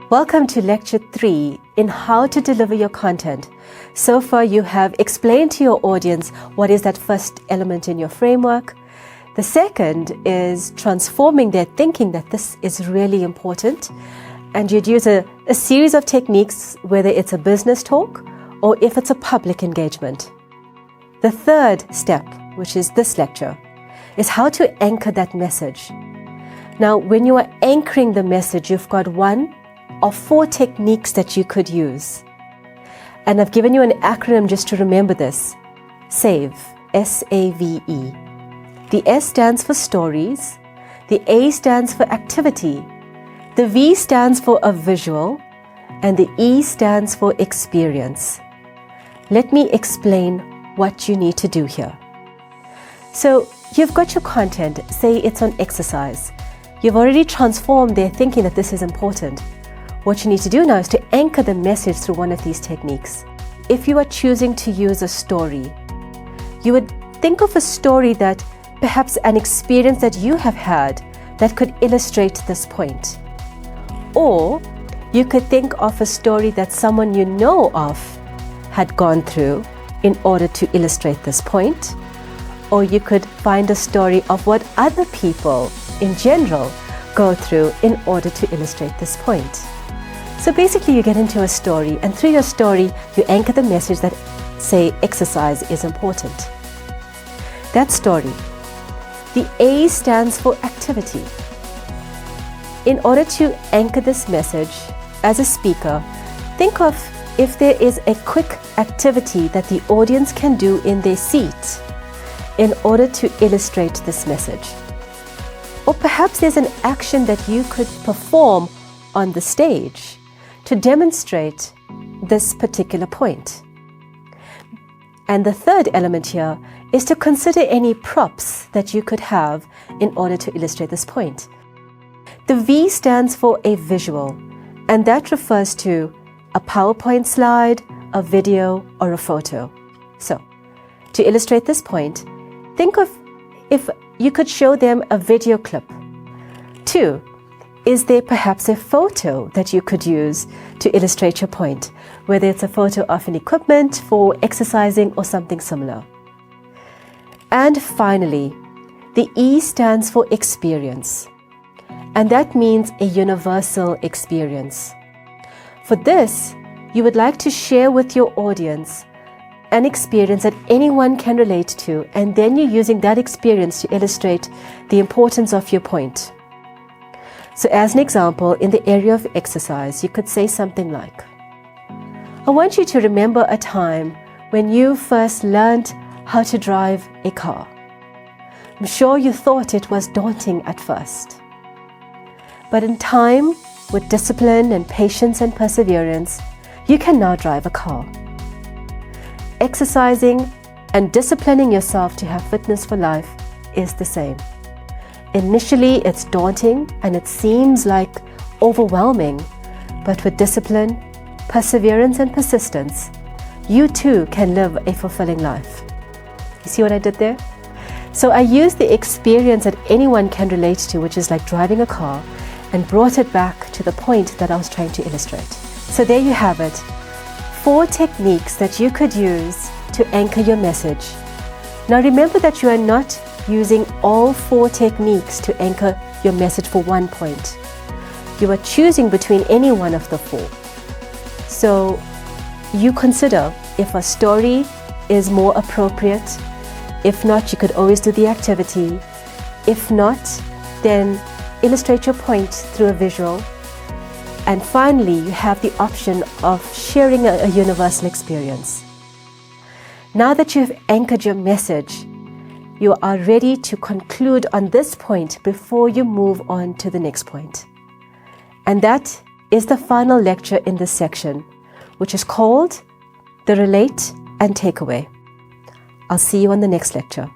Welcome to Lecture 3 in how to deliver your content. So far you have explained to your audience what is that first element in your framework. The second is transforming their thinking that this is really important. And you'd use a series of techniques, whether it's a business talk or if it's a public engagement. The third step, which is this lecture, is how to anchor that message. Now, when you are anchoring the message, you've got one of 4 techniques that you could use. And I've given you an acronym just to remember this. SAVE, S-A-V-E. The S stands for stories, the A stands for activity, the V stands for a visual, and the E stands for experience. Let me explain what you need to do here. So you've got your content, say it's on exercise. You've already transformed their thinking that this is important. What you need to do now is to anchor the message through one of these techniques. If you are choosing to use a story, you would think of a story that perhaps an experience that you have had that could illustrate this point. Or you could think of a story that someone you know of had gone through in order to illustrate this point. Or you could find a story of what other people in general go through in order to illustrate this point. So basically you get into a story, and through your story you anchor the message that, say, exercise is important. That story. The A stands for activity. In order to anchor this message, as a speaker, think of if there is a quick activity that the audience can do in their seat in order to illustrate this message. Or perhaps there's an action that you could perform on the stage to demonstrate this particular point. And the third element here is to consider any props that you could have in order to illustrate this point. The V stands for a visual, and that refers to a PowerPoint slide, a video, or a photo. So, to illustrate this point, think of if you could show them a video clip. 2, is there perhaps a photo that you could use to illustrate your point, whether it's a photo of an equipment for exercising or something similar? And finally, the E stands for experience, and that means a universal experience. For this, you would like to share with your audience an experience that anyone can relate to, and then you're using that experience to illustrate the importance of your point. So as an example, in the area of exercise, you could say something like, I want you to remember a time when you first learned how to drive a car. I'm sure you thought it was daunting at first. But in time, with discipline and patience and perseverance, you can now drive a car. Exercising and disciplining yourself to have fitness for life is the same. Initially, it's daunting and it seems like overwhelming, but with discipline, perseverance, and persistence, you too can live a fulfilling life. You see what I did there? So I used the experience that anyone can relate to, which is like driving a car, and brought it back to the point that I was trying to illustrate. So there you have it. 4 techniques that you could use to anchor your message. Now remember that you are not using all 4 techniques to anchor your message for one point. You are choosing between any one of the 4. So you consider if a story is more appropriate. If not, you could always do the activity. If not, then illustrate your point through a visual. And finally, you have the option of sharing a universal experience. Now that you've anchored your message, you are ready to conclude on this point before you move on to the next point. And that is the final lecture in this section, which is called the Relate and Takeaway. I'll see you on the next lecture.